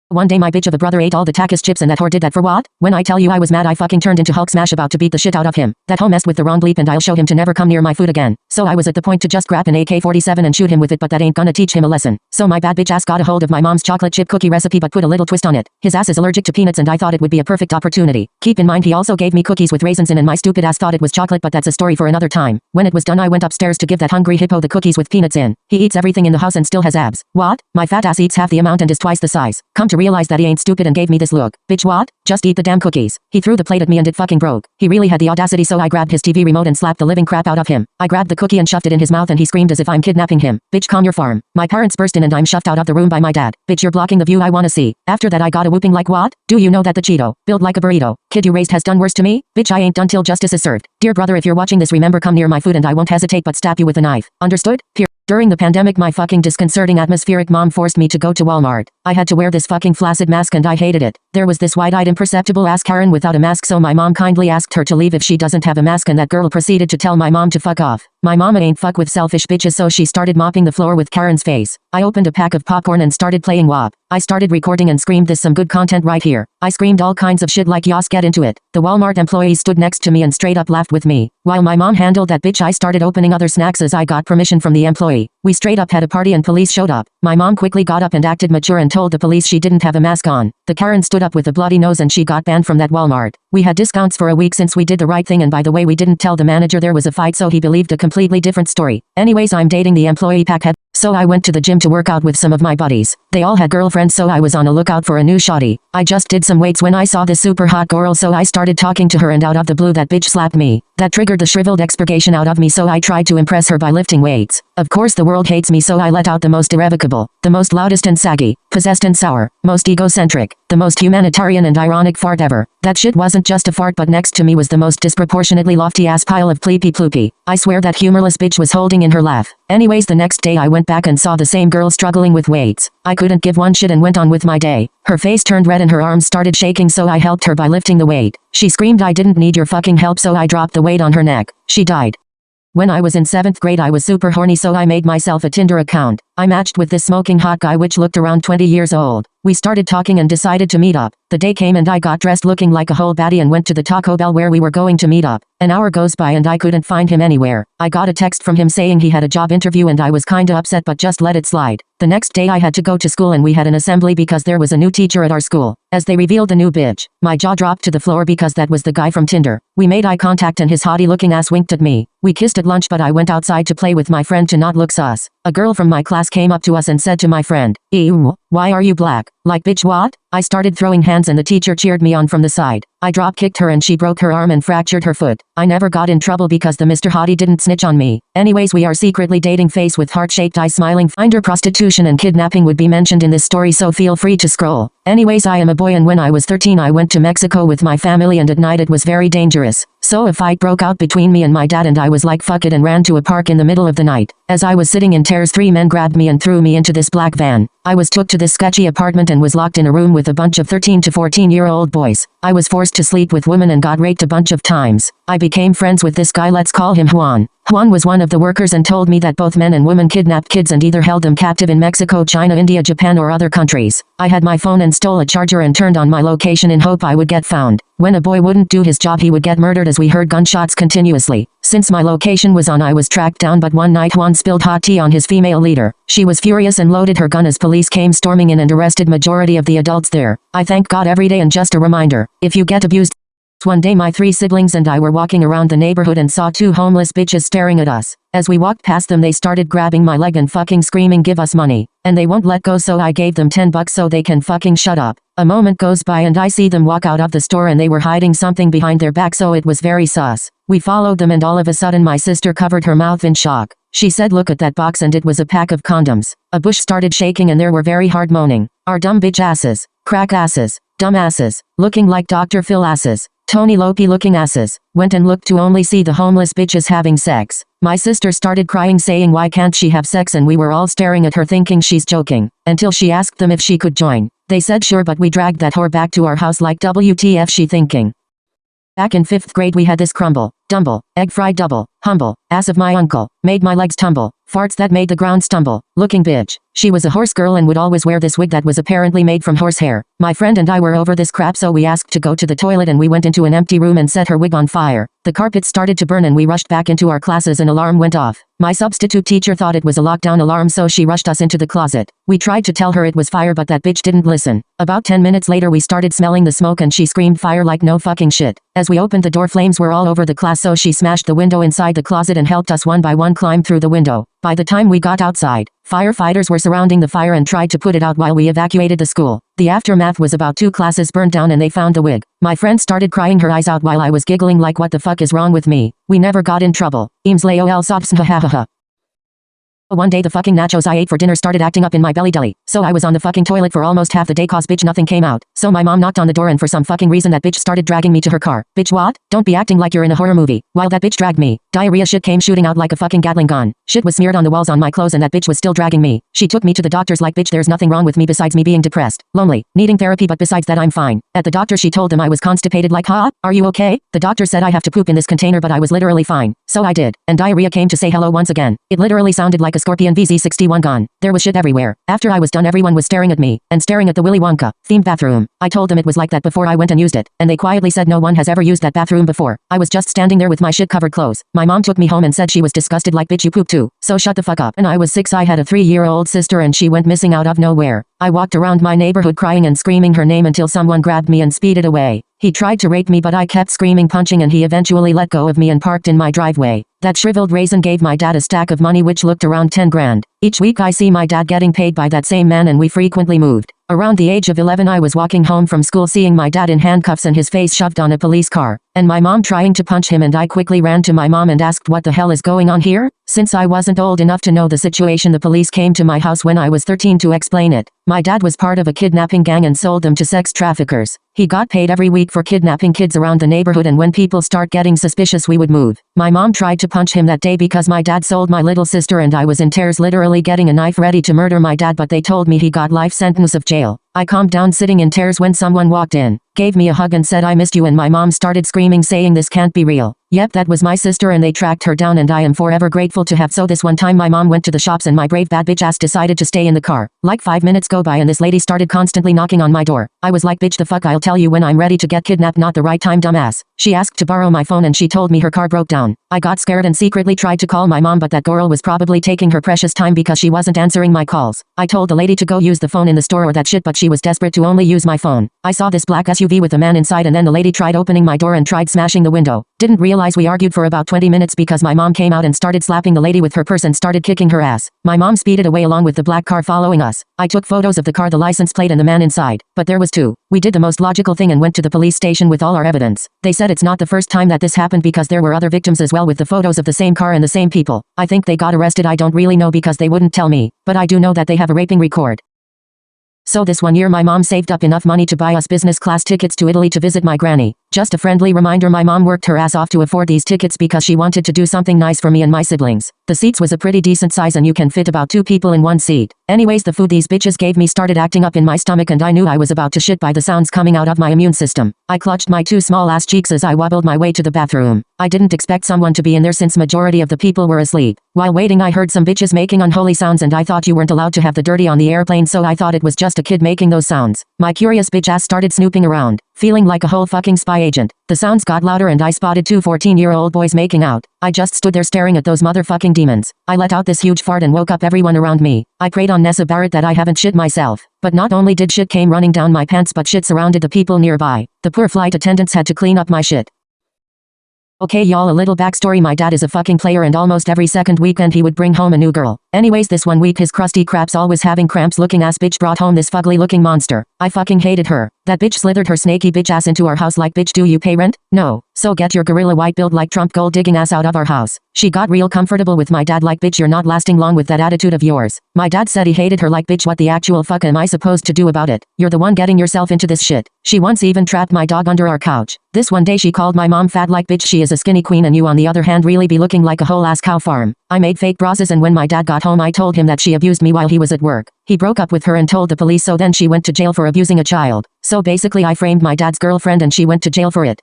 One day my bitch of a brother ate all the Takis chips and that whore did that for what? When I tell you I was mad, I fucking turned into Hulk smash about to beat the shit out of him. That hoe messed with the wrong bleep and I'll show him to never come near my food again. So I was at the point to just grab an AK-47 and shoot him with it, but that ain't gonna teach him a lesson. So my bad bitch ass got a hold of my mom's chocolate chip cookie recipe but put a little twist on it. His ass is allergic to peanuts and I thought it would be a perfect opportunity. Keep in mind he also gave me cookies with raisins in and my stupid ass thought it was chocolate, but that's a story for another time. When it was done I went upstairs to give that hungry hippo the cookies with peanuts in. He eats everything in the house and still has abs. What? My fat ass eats half the amount and is twice the size. Come to realize that he ain't stupid and gave me this look. Bitch, what? Just eat the damn cookies. He threw the plate at me and it fucking broke. He really had the audacity, so I grabbed his TV remote and slapped the living crap out of him. I grabbed the cookie and shoved it in his mouth and he screamed as if I'm kidnapping him. Bitch, calm your farm. My parents burst in and I'm shoved out of the room by my dad. Bitch, you're blocking the view I wanna see. After that I got a whooping like what? Do you know that the Cheeto, built like a burrito, kid you raised has done worse to me? Bitch, I ain't done till justice is served. Dear brother, if you're watching this, remember, come near my food and I won't hesitate but stab you with a knife. Understood? During the pandemic, my fucking disconcerting atmospheric mom forced me to go to Walmart. I had to wear this fucking flaccid mask and I hated it. There was this wide-eyed imperceptible ass Karen without a mask, so my mom kindly asked her to leave if she doesn't have a mask and that girl proceeded to tell my mom to fuck off. My mama ain't fuck with selfish bitches, so she started mopping the floor with Karen's face. I opened a pack of popcorn and started playing WAP. I started recording and screamed, "This some good content right here." I screamed all kinds of shit like "Yas, get into it." The Walmart employees stood next to me and straight up laughed with me. While my mom handled that bitch, I started opening other snacks as I got permission from the employee. We straight up had a party and police showed up. My mom quickly got up and acted mature and told the police she didn't have a mask on. The Karen stood up with a bloody nose and she got banned from that Walmart. We had discounts for a week since we did the right thing, and by the way, we didn't tell the manager there was a fight, so he believed a completely different story. Anyways, I'm dating the employee packhead, so I went to the gym to work out with some of my buddies. They all had girlfriends, so I was on a lookout for a new shawty. I just did some weights when I saw this super hot girl, so I started talking to her and out of the blue that bitch slapped me. That triggered the shriveled expurgation out of me, so I tried to impress her by lifting weights. Of course the world hates me, so I let out the most irrevocable, the most loudest and saggy, possessed and sour, most egocentric, the most humanitarian and ironic fart ever. That shit wasn't just a fart, but next to me was the most disproportionately lofty ass pile of pleepy ploopy. I swear that humorless bitch was holding in her laugh. Anyways, the next day I went back and saw the same girl struggling with weights. I couldn't give one shit and went on with my day. Her face turned red and her arms started shaking, so I helped her by lifting the weight. She screamed I didn't need your fucking help, so I dropped the weight on her neck. She died. When I was in 7th grade I was super horny, so I made myself a Tinder account. I matched with this smoking hot guy which looked around 20 years old. We started talking and decided to meet up. The day came and I got dressed looking like a whole baddie and went to the Taco Bell where we were going to meet up. An hour goes by and I couldn't find him anywhere. I got a text from him saying he had a job interview and I was kinda upset but just let it slide. The next day I had to go to school and we had an assembly because there was a new teacher at our school. As they revealed the new bitch, my jaw dropped to the floor because that was the guy from Tinder. We made eye contact and his haughty looking ass winked at me. We kissed at lunch but I went outside to play with my friend to not look sus. A girl from my class came up to us and said to my friend, "Ew, why are you black?" Like, bitch what? I started throwing hands and the teacher cheered me on from the side. I drop kicked her and she broke her arm and fractured her foot. I never got in trouble because the Mr. Hottie didn't snitch on me. Anyways, we are secretly dating, face with heart-shaped eyes smiling. Finder, prostitution and kidnapping would be mentioned in this story, so feel free to scroll. Anyways, I am a boy and when I was 13 I went to Mexico with my family and at night it was very dangerous. So a fight broke out between me and my dad and I was like fuck it and ran to a park in the middle of the night. As I was sitting in tears, 3 men grabbed me and threw me into this black van. I was took to this sketchy apartment and was locked in a room with a bunch of 13 to 14-year-old boys. I was forced to sleep with women and got raped a bunch of times. I became friends with this guy, let's call him Juan. Juan was one of the workers and told me that both men and women kidnapped kids and either held them captive in Mexico, China, India, Japan or other countries. I had my phone and stole a charger and turned on my location in hope I would get found. When a boy wouldn't do his job he would get murdered as we heard gunshots continuously. Since my location was on I was tracked down, but one night Juan spilled hot tea on his female leader. She was furious and loaded her gun as police came storming in and arrested majority of the adults there. I thank God every day, and just a reminder, if you get abused. One day my 3 siblings and I were walking around the neighborhood and saw 2 homeless bitches staring at us. As we walked past them they started grabbing my leg and fucking screaming give us money. And they won't let go, so I gave them $10 so they can fucking shut up. A moment goes by and I see them walk out of the store and they were hiding something behind their back, so it was very sus. We followed them and all of a sudden my sister covered her mouth in shock. She said look at that box, and it was a pack of condoms. A bush started shaking and there were very hard moaning. Our dumb bitch asses, crack asses, dumb asses, looking like Dr. Phil asses, Tony Lopi looking asses, went and looked to only see the homeless bitches having sex. My sister started crying saying why can't she have sex, and we were all staring at her thinking she's joking, until she asked them if she could join. They said sure, but we dragged that whore back to our house like WTF she thinking. Back in 5th grade we had this crumble, dumble, egg fried double, humble, ass of my uncle, made my legs tumble, farts that made the ground stumble, looking bitch. She was a horse girl and would always wear this wig that was apparently made from horsehair. My friend and I were over this crap, so we asked to go to the toilet and we went into an empty room and set her wig on fire. The carpet started to burn and we rushed back into our classes. An alarm went off. My substitute teacher thought it was a lockdown alarm, so she rushed us into the closet. We tried to tell her it was fire, but that bitch didn't listen. About 10 minutes later we started smelling the smoke and she screamed fire like no fucking shit. As we opened the door flames were all over the class, so she smashed the window inside the closet and helped us one by one climb through the window. By the time we got outside, firefighters were surrounding the fire and tried to put it out while we evacuated the school. The aftermath was about 2 classes burned down and they found the wig. My friend started crying her eyes out while I was giggling like what the fuck is wrong with me. We never got in trouble. Eames lol sobs ha ha ha. One day the fucking nachos I ate for dinner started acting up in my belly deli, so I was on the fucking toilet for almost half the day cause bitch nothing came out. So my mom knocked on the door and for some fucking reason that bitch started dragging me to her car. Bitch what? Don't be acting like you're in a horror movie. While that bitch dragged me, diarrhea shit came shooting out like a fucking Gatling gun. Shit was smeared on the walls on my clothes and that bitch was still dragging me. She took me to the doctors like bitch there's nothing wrong with me besides me being depressed, lonely, needing therapy, but besides that I'm fine. At the doctor she told them I was constipated like huh? Are you okay? The doctor said I have to poop in this container, but I was literally fine. So I did. And diarrhea came to say hello once again. It literally sounded like a Scorpion VZ61 gun. There was shit everywhere. After I was done everyone was staring at me, and staring at the Willy Wonka themed bathroom. I told them it was like that before I went and used it, and they quietly said no one has ever used that bathroom before. I was just standing there with my shit covered clothes. My mom took me home and said she was disgusted like bitch you poop too. So shut the fuck up. And I was 6. I had a 3-year-old sister and she went missing out of nowhere. I walked around my neighborhood crying and screaming her name until someone grabbed me and speeded away. He tried to rape me but I kept screaming punching and he eventually let go of me and parked in my driveway. That shriveled raisin gave my dad a stack of money which looked around 10 grand. Each week I see my dad getting paid by that same man and we frequently moved. Around the age of 11 I was walking home from school seeing my dad in handcuffs and his face shoved on a police car. and my mom trying to punch him, and I quickly ran to my mom and asked what the hell is going on here? Since I wasn't old enough to know the situation, the police came to my house when I was 13 to explain it. My dad was part of a kidnapping gang and sold them to sex traffickers. He got paid every week for kidnapping kids around the neighborhood, and when people start getting suspicious we would move. My mom tried to punch him that day because my dad sold my little sister, and I was in tears, literally getting a knife ready to murder my dad, but they told me he got life sentence of jail. I calmed down sitting in tears when someone walked in, gave me a hug and said I missed you, and my mom started screaming saying this can't be real. Yep, that was my sister, and they tracked her down, and I am forever grateful to have. So this one time my mom went to the shops and my brave bad bitch ass decided to stay in the car. Like 5 minutes go by and this lady started constantly knocking on my door. I was like, bitch the fuck, I'll tell you when I'm ready to get kidnapped, not the right time, dumbass. She asked to borrow my phone and she told me her car broke down. I got scared and secretly tried to call my mom, but that girl was probably taking her precious time because she wasn't answering my calls. I told the lady to go use the phone in the store or that shit, but she was desperate to only use my phone. I saw this black SUV with a man inside, and then the lady tried opening my door and tried smashing the window. Didn't realize we argued for about 20 minutes because my mom came out and started slapping the lady with her purse and started kicking her ass. My mom speeded away along with the black car following us. I took photos of the car, the license plate, and the man inside, but there was two. We did the most logical thing and went to the police station with all our evidence. They said it's not the first time that this happened because there were other victims as well with the photos of the same car and the same people. I think they got arrested, I don't really know because they wouldn't tell me, but I do know that they have a raping record. So this one year my mom saved up enough money to buy us business class tickets to Italy to visit my granny. Just a friendly reminder, my mom worked her ass off to afford these tickets because she wanted to do something nice for me and my siblings. The seats was a pretty decent size and you can fit about 2 people in one seat. Anyways, the food these bitches gave me started acting up in my stomach and I knew I was about to shit by the sounds coming out of my immune system. I clutched my 2 small ass cheeks as I wobbled my way to the bathroom. I didn't expect someone to be in there since majority of the people were asleep. While waiting I heard some bitches making unholy sounds and I thought you weren't allowed to have the dirty on the airplane, so I thought it was just a kid making those sounds. My curious bitch ass started snooping around, feeling like a whole fucking spy agent. The sounds got louder and I spotted 2 14-year-old boys making out. I just stood there staring at those motherfucking demons. I let out this huge fart and woke up everyone around me. I prayed on Nessa Barrett that I haven't shit myself. But not only did shit came running down my pants, but shit surrounded the people nearby. The poor flight attendants had to clean up my shit. Okay y'all, a little backstory. My dad is a fucking player and almost every second weekend he would bring home a new girl. Anyways, this one week his crusty craps always having cramps looking ass bitch brought home this fugly looking monster. I fucking hated her. That bitch slithered her snaky bitch ass into our house like, bitch do you pay rent? No. So get your gorilla white build like Trump gold digging ass out of our house. She got real comfortable with my dad like, bitch you're not lasting long with that attitude of yours. My dad said he hated her like, bitch what the actual fuck am I supposed to do about it? You're the one getting yourself into this shit. She once even trapped my dog under our couch. This one day she called my mom fat like, bitch she is a skinny queen and you on the other hand really be looking like a whole ass cow farm. I made fake bras and when my dad got home I told him that she abused me while he was at work. He broke up with her and told the police, so then she went to jail for abusing a child. So basically I framed my dad's girlfriend and she went to jail for it.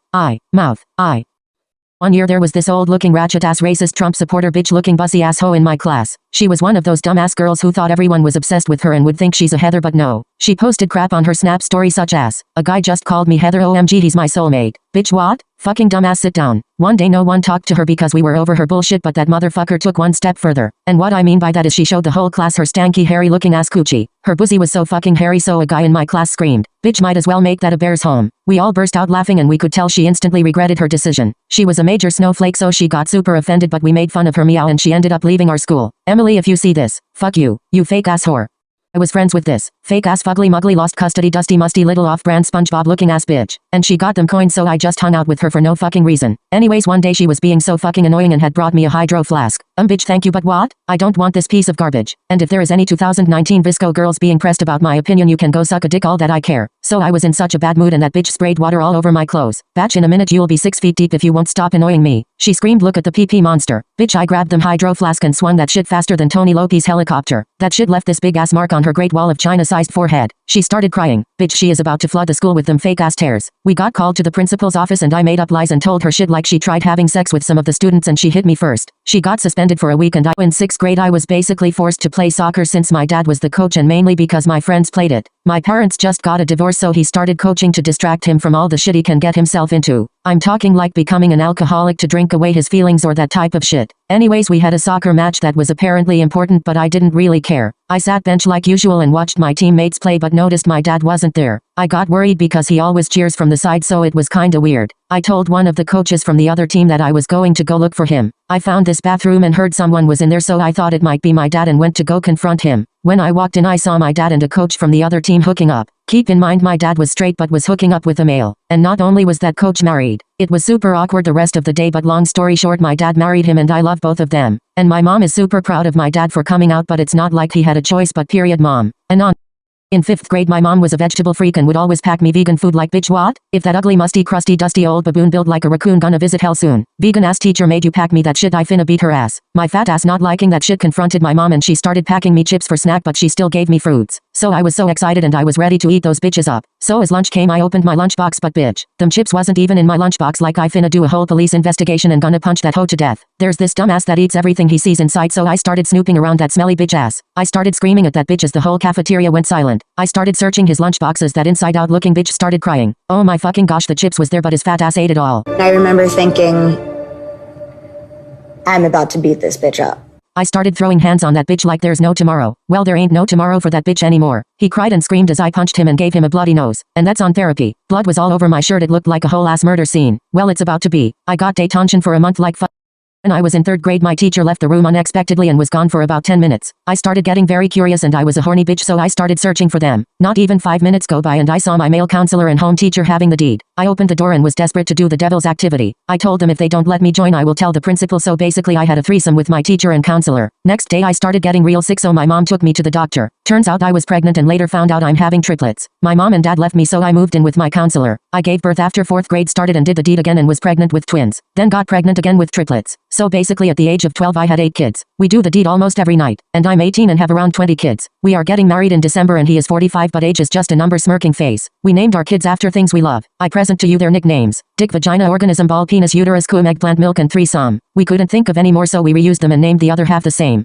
One year there was this old looking ratchet ass racist Trump supporter bitch looking bussy ass hoe in my class. She was one of those dumbass girls who thought everyone was obsessed with her and would think she's a Heather, but no. She posted crap on her Snap story such as, a guy just called me Heather, OMG he's my soulmate. Bitch what? Fucking dumbass sit down. One day no one talked to her because we were over her bullshit, but that motherfucker took one step further. And what I mean by that is she showed the whole class her stanky hairy looking ass coochie. Her pussy was so fucking hairy so a guy in my class screamed, bitch might as well make that a bear's home. We all burst out laughing and we could tell she instantly regretted her decision. She was a major snowflake so she got super offended, but we made fun of her meow and she ended up leaving our school. Emily, if you see this, fuck you, you fake ass whore. I was friends with this fake ass fugly muggly lost custody dusty musty little off-brand SpongeBob looking ass bitch. And she got them coins so I just hung out with her for no fucking reason. Anyways, one day she was being so fucking annoying and had brought me a hydro flask. Bitch thank you but what? I don't want this piece of garbage. And if there is any 2019 Visco girls being pressed about my opinion you can go suck a dick, all that I care. So I was in such a bad mood and that bitch sprayed water all over my clothes. Batch, in a minute you'll be 6 feet deep if you won't stop annoying me. She screamed, look at the PP monster. Bitch, I grabbed them hydro flask and swung that shit faster than Tony Lope's helicopter. That shit left this big ass mark on her Great Wall of China sized forehead. She started crying. Bitch, she is about to flood the school with them fake ass tears. We got called to the principal's office and I made up lies and told her shit like she tried having sex with some of the students and she hit me first. She got suspended for a week and in 6th grade I was basically forced to play soccer since my dad was the coach and mainly because my friends played it. My parents just got a divorce so he started coaching to distract him from all the shit he can get himself into. I'm talking like becoming an alcoholic to drink away his feelings or that type of shit. Anyways, we had a soccer match that was apparently important but I didn't really care. I sat bench like usual and watched my teammates play but noticed my dad wasn't there. I got worried because he always cheers from the side so it was kinda weird. I told one of the coaches from the other team that I was going to go look for him. I found this bathroom and heard someone was in there so I thought it might be my dad and went to go confront him. When I walked in I saw my dad and a coach from the other team hooking up. Keep in mind my dad was straight but was hooking up with a male. And not only was that coach married, it was super awkward the rest of the day, but long story short, my dad married him and I love both of them. And my mom is super proud of my dad for coming out, but it's not like he had a choice but period mom. And on. In 5th grade my mom was a vegetable freak and would always pack me vegan food like bitch what? If that ugly musty crusty dusty old baboon built like a raccoon gonna visit hell soon. Vegan ass teacher made you pack me that shit, I finna beat her ass. My fat ass not liking that shit confronted my mom and she started packing me chips for snack, but she still gave me fruits. So I was so excited and I was ready to eat those bitches up. So as lunch came I opened my lunchbox, but bitch, them chips wasn't even in my lunchbox. Like I finna do a whole police investigation and gonna punch that hoe to death. There's this dumbass that eats everything he sees inside, so I started snooping around that smelly bitch ass. I started screaming at that bitch as the whole cafeteria went silent. I started searching his lunchboxes. That inside out looking bitch started crying. Oh my fucking gosh, the chips was there but his fat ass ate it all. I remember thinking, I'm about to beat this bitch up. I started throwing hands on that bitch like there's no tomorrow. Well, there ain't no tomorrow for that bitch anymore. He cried and screamed as I punched him and gave him a bloody nose. And that's on therapy. Blood was all over my shirt. It looked like a whole ass murder scene. Well, it's about to be. I got detention for a month like fuck. When I was in 3rd grade my teacher left the room unexpectedly and was gone for about 10 minutes. I started getting very curious and I was a horny bitch, so I started searching for them. Not even 5 minutes go by and I saw my male counselor and home teacher having the deed. I opened the door and was desperate to do the devil's activity. I told them if they don't let me join I will tell the principal, so basically I had a threesome with my teacher and counselor. Next day I started getting real sick, so my mom took me to the doctor. Turns out I was pregnant and later found out I'm having triplets. My mom and dad left me, so I moved in with my counselor. I gave birth after 4th grade started and did the deed again and was pregnant with twins. Then got pregnant again with triplets. So basically at the age of 12 I had 8 kids. We do the deed almost every night. And I'm 18 and have around 20 kids. We are getting married in December and he is 45, but age is just a number. Smirking face. We named our kids after things we love. I present to you their nicknames: dick, vagina, organism, ball, penis, uterus, cum, eggplant, milk, and threesome. We couldn't think of any more, so we reused them and named the other half the same.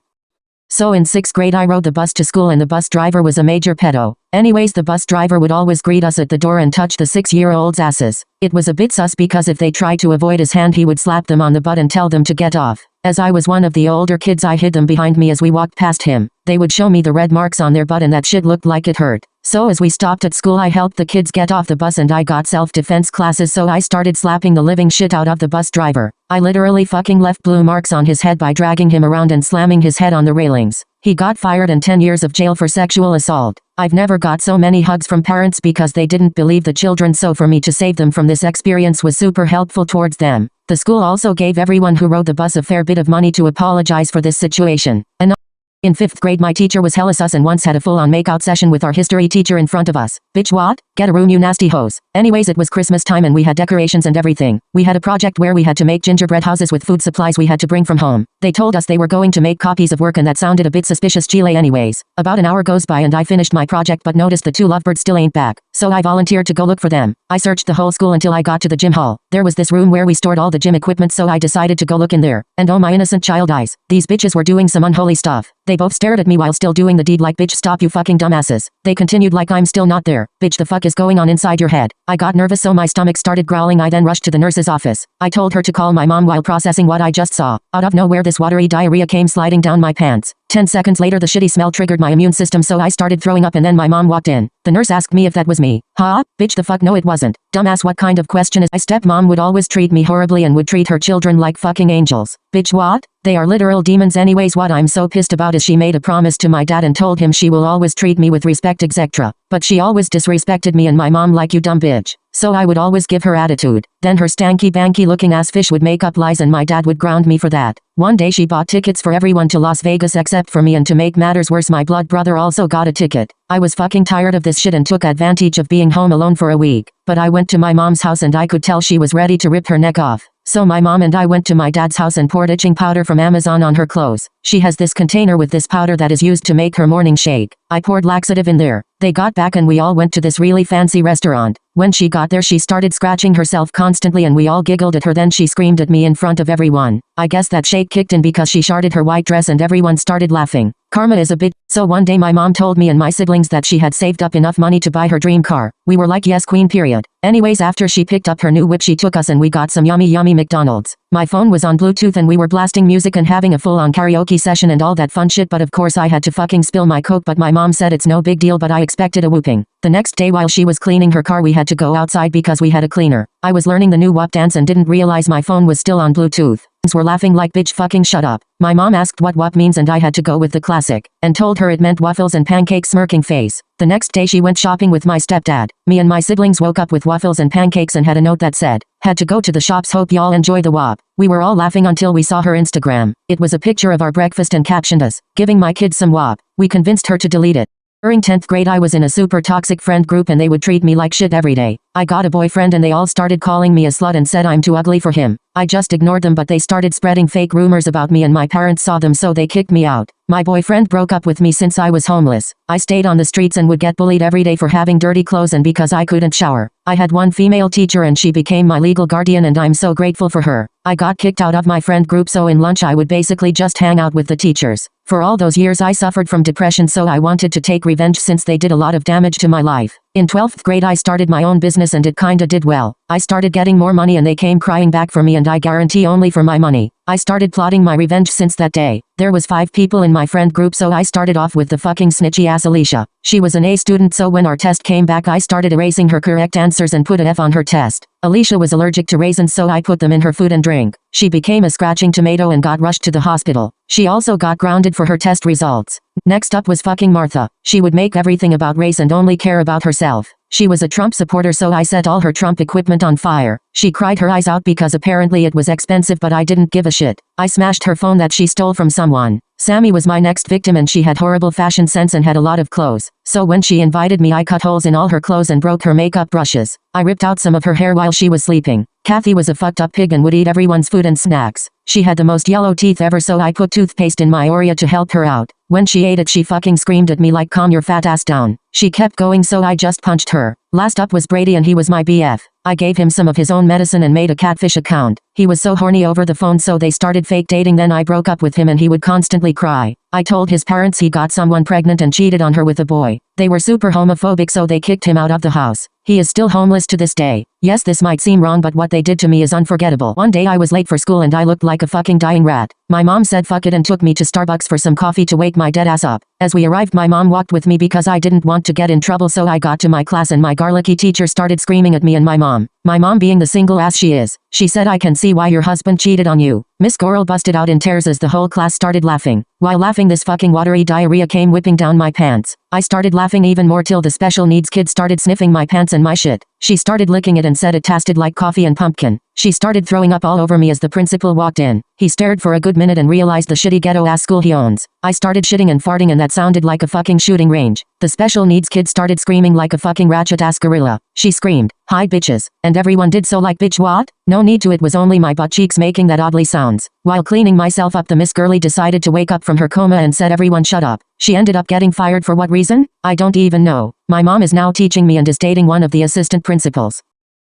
So in 6th grade I rode the bus to school and the bus driver was a major pedo. Anyways, the bus driver would always greet us at the door and touch the 6-year-olds' asses. It was a bit sus because if they tried to avoid his hand he would slap them on the butt and tell them to get off. As I was one of the older kids I hid them behind me as we walked past him. They would show me the red marks on their butt and that shit looked like it hurt. So as we stopped at school I helped the kids get off the bus and I got self-defense classes, so I started slapping the living shit out of the bus driver. I literally fucking left blue marks on his head by dragging him around and slamming his head on the railings. He got fired and 10 years of jail for sexual assault. I've never got so many hugs from parents because they didn't believe the children, so for me to save them from this experience was super helpful towards them. The school also gave everyone who rode the bus a fair bit of money to apologize for this situation. And in 5th grade my teacher was hella sus and once had a full-on makeout session with our history teacher in front of us. Bitch what? Get a room you nasty hose. Anyways, it was Christmas time and we had decorations and everything. We had a project where we had to make gingerbread houses with food supplies we had to bring from home. They told us they were going to make copies of work and that sounded a bit suspicious. Chile anyways. About an hour goes by and I finished my project but noticed the 2 lovebirds still ain't back. So I volunteered to go look for them. I searched the whole school until I got to the gym hall. There was this room where we stored all the gym equipment, so I decided to go look in there. And oh my innocent child eyes. These bitches were doing some unholy stuff. They both stared at me while still doing the deed like, bitch stop you fucking dumbasses. They continued like I'm still not there. Bitch, the fuck is going on inside your head? I got nervous so my stomach started growling. I then rushed to the nurse's office. I told her to call my mom while processing what I just saw. Out of nowhere this watery diarrhea came sliding down my pants. 10 seconds later the shitty smell triggered my immune system, so I started throwing up and then my mom walked in. The nurse asked me if that was me. Huh? Bitch the fuck no it wasn't. Dumbass, what kind of question is? My stepmom would always treat me horribly and would treat her children like fucking angels. Bitch what? They are literal demons. Anyways, what I'm so pissed about is she made a promise to my dad and told him she will always treat me with respect etc. But she always disrespected me and my mom like, you dumb bitch. So I would always give her attitude. Then her stanky banky looking ass fish would make up lies and my dad would ground me for that. One day she bought tickets for everyone to Las Vegas except for me, and to make matters worse my blood brother also got a ticket. I was fucking tired of this shit and took advantage of being home alone for a week. But I went to my mom's house and I could tell she was ready to rip her neck off. So my mom and I went to my dad's house and poured itching powder from Amazon on her clothes. She has this container with this powder that is used to make her morning shake. I poured laxative in there. They got back and we all went to this really fancy restaurant. When she got there she started scratching herself constantly and we all giggled at her. Then she screamed at me in front of everyone. I guess that shake kicked in because she sharted her white dress and everyone started laughing. Karma is a bitch. So one day my mom told me and my siblings that she had saved up enough money to buy her dream car. We were like, yes queen period. Anyways, after she picked up her new whip, she took us and we got some yummy McDonald's. My phone was on Bluetooth and we were blasting music and having a full-on karaoke session and all that fun shit, but of course I had to fucking spill my Coke, but my mom said it's no big deal, but I expected a whooping. The next day while she was cleaning her car, we had to go outside because we had a cleaner. I was learning the new WAP dance and didn't realize my phone was still on Bluetooth. Were laughing like, bitch fucking shut up. My mom asked what WAP means and I had to go with the classic, and told her it meant waffles and pancakes smirking face. The next day she went shopping with my stepdad. Me and my siblings woke up with waffles and pancakes and had a note that said, "Had to go to the shops, hope y'all enjoy the WAP." We were all laughing until we saw her Instagram. It was a picture of our breakfast and captioned us, "Giving my kids some WAP." We convinced her to delete it. During 10th grade I was in a super toxic friend group and they would treat me like shit every day. I got a boyfriend and they all started calling me a slut and said I'm too ugly for him. I just ignored them, but they started spreading fake rumors about me and my parents saw them, so they kicked me out. My boyfriend broke up with me since I was homeless. I stayed on the streets and would get bullied every day for having dirty clothes and because I couldn't shower. I had one female teacher and she became my legal guardian and I'm so grateful for her. I got kicked out of my friend group, so in lunch I would basically just hang out with the teachers. For all those years I suffered from depression, so I wanted to take revenge since they did a lot of damage to my life. In 12th grade I started my own business and it kinda did well. I started getting more money and they came crying back for me, and I guarantee only for my money. I started plotting my revenge since that day. There was 5 people in my friend group, so I started off with the fucking snitchy ass Alicia. She was an A student, so when our test came back I started erasing her correct answers and put an F on her test. Alicia was allergic to raisins, so I put them in her food and drink. She became a scratching tomato and got rushed to the hospital. She also got grounded for her test results. Next up was fucking Martha. She would make everything about race and only care about herself. She was a Trump supporter, so I set all her Trump equipment on fire. She cried her eyes out because apparently it was expensive, but I didn't give a shit. I smashed her phone that she stole from someone. Sammy was my next victim and she had horrible fashion sense and had a lot of clothes. So when she invited me I cut holes in all her clothes and broke her makeup brushes. I ripped out some of her hair while she was sleeping. Kathy was a fucked up pig and would eat everyone's food and snacks. She had the most yellow teeth ever, so I put toothpaste in my Oreo to help her out. When she ate it she fucking screamed at me like, "Calm your fat ass down." She kept going, so I just punched her. Last up was Brady and he was my BF. I gave him some of his own medicine and made a Catfish account. He was so horny over the phone, so they started fake dating. Then I broke up with him and he would constantly cry. I told his parents he got someone pregnant and cheated on her with a boy. They were super homophobic, so they kicked him out of the house. He is still homeless to this day. Yes, this might seem wrong, but what they did to me is unforgettable. One day I was late for school and I looked like a fucking dying rat. My mom said fuck it and took me to Starbucks for some coffee to wake my dead ass up. As we arrived my mom walked with me because I didn't want to get in trouble, so I got to my class and my garlicky teacher started screaming at me and my mom. My mom, being the single ass she is, she said, "I can see why your husband cheated on you." Miss Goral busted out in tears as the whole class started laughing. While laughing, this fucking watery diarrhea came whipping down my pants. I started laughing even more till the special needs kid started sniffing my pants and my shit. She started licking it and said it tasted like coffee and pumpkin. She started throwing up all over me as the principal walked in. He stared for a good minute and realized the shitty ghetto ass school he owns. I started shitting and farting and that sounded like a fucking shooting range. The special needs kid started screaming like a fucking ratchet ass gorilla. She screamed, "Hi bitches," and everyone did so like, "Bitch what?" No need to, it was only my butt cheeks making that oddly sounds. While cleaning myself up, the Miss Girly decided to wake up from her coma and said, "Everyone shut up." She ended up getting fired for what reason? I don't even know. My mom is now teaching me and is dating one of the assistant principals.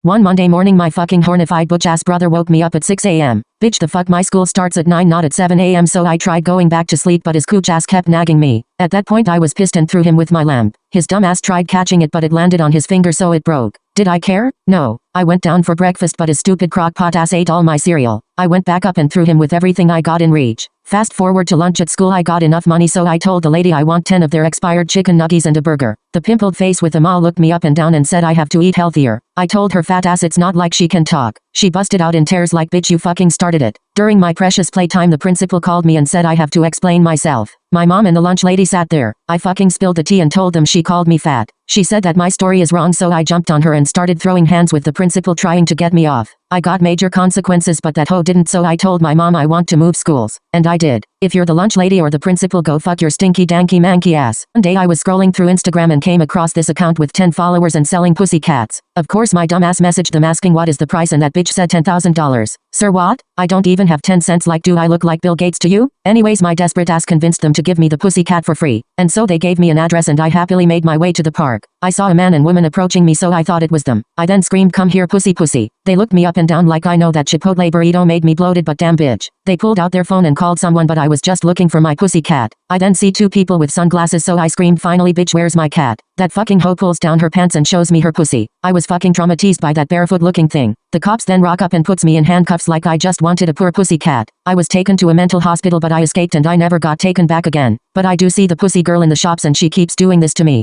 One Monday morning my fucking hornified butch ass brother woke me up at 6 a.m. Bitch, the fuck, my school starts at 9 not at 7 a.m. so I tried going back to sleep but his cooch ass kept nagging me. At that point I was pissed and threw him with my lamp. His dumb ass tried catching it but it landed on his finger so it broke. Did I care? No. I went down for breakfast but his stupid crock pot ass ate all my cereal. I went back up and threw him with everything I got in reach. Fast forward to lunch at school, I got enough money so I told the lady I want 10 of their expired chicken nuggies and a burger. The pimpled face with them all looked me up and down and said I have to eat healthier. I told her fat ass it's not like she can talk. She busted out in tears like, "Bitch, you fucking started it." During my precious playtime the principal called me and said I have to explain myself. My mom and the lunch lady sat there. I fucking spilled the tea and told them she called me fat. She said that my story is wrong, so I jumped on her and started throwing hands with the principal trying to get me off. I got major consequences but that hoe didn't, so I told my mom I want to move schools. And I did. If you're the lunch lady or the principal, go fuck your stinky danky manky ass. One day I was scrolling through Instagram and came across this account with 10 followers and selling pussycats. Of course my dumbass messaged them asking what is the price and that bitch said $10,000. Sir, what? I don't even have 10 cents, like do I look like Bill Gates to you? Anyways, my desperate ass convinced them to give me the pussycat for free. And so they gave me an address and I happily made my way to the park. I saw a man and woman approaching me so I thought it was them. I then screamed, "Come here pussy pussy." They looked me up and down like I know that Chipotle burrito made me bloated, but damn bitch. They pulled out their phone and called someone, but I was just looking for my pussycat. I then see two people with sunglasses, so I screamed, finally bitch, where's my cat? That fucking hoe pulls down her pants and shows me her pussy. I was fucking traumatized by that barefoot looking thing. The cops then rock up and puts me in handcuffs like I just wanted a poor pussy cat. I was taken to a mental hospital, but I escaped and I never got taken back again. But I do see the pussy girl in the shops and she keeps doing this to me.